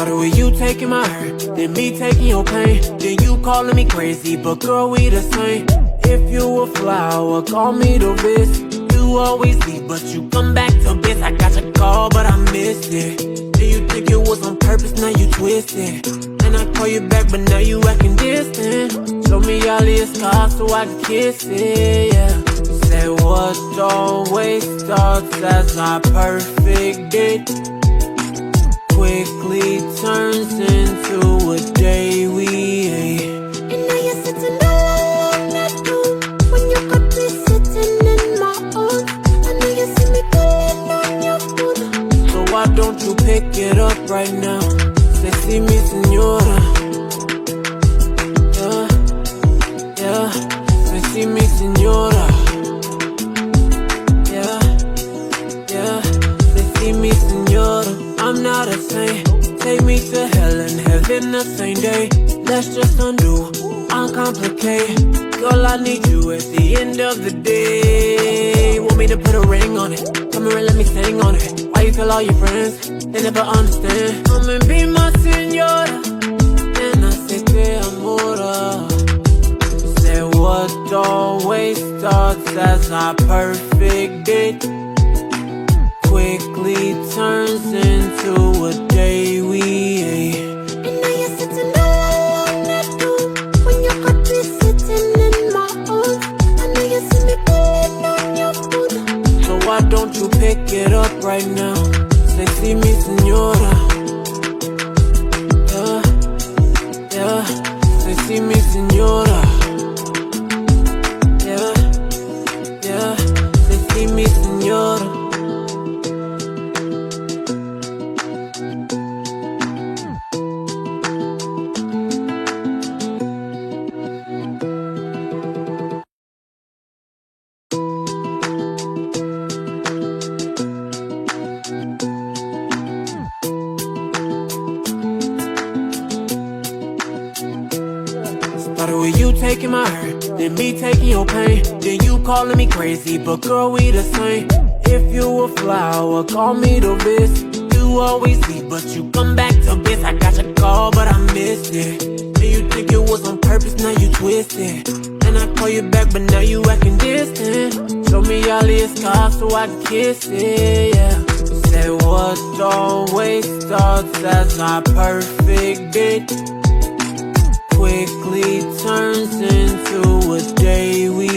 Started with you taking my hurt, then me taking your pain, then you calling me crazy, but girl, we the same. If you a flower, call me the best. You always leave, but you come back to best. I got your call, but I missed it. Then you think it was on purpose, now you twisted. And I call you back, but now you acting distant. Show me all your scars so I can kiss it, yeah. Say what always starts as our perfect date quickly turns into a day we hate. And now you're sitting all alone at home when you could be sitting in my arms. I know you see me calling on your phone. So why don't you pick it up right now? Say, see me, senora. Yeah, yeah. Say, see me, senora. Yeah, yeah. Say, see me, senora. I'm not a saint. Take me to hell and heaven the same day. Let's just undo, uncomplicate. Girl, I need you at the end of the day. Want me to put a ring on it? Come here and let me sing on it. Why you tell all your friends? They never understand. Come and be my senora, and I say te amora. Say what always starts as our perfect date quickly turns into a day we hate. And now you're sitting all alone at home when you could be sitting in my arms. I know you see me calling on your phone. So why don't you pick it up right now? Say, see me, senora. Yeah, yeah. Say, see me, senora. Yeah, yeah. Say, see me, senora. Started with you taking my hurt, then me taking your pain, then you calling me crazy, but girl, we the same. If you a flower, call me the best. You always leave, but you come back to best. I got your call, but I missed it. Then you think it was on purpose, now you twisted. And I call you back, but now you acting distant. Show me all your scars so I can kiss it, yeah. Say what always starts as our perfect date quickly turns into a day we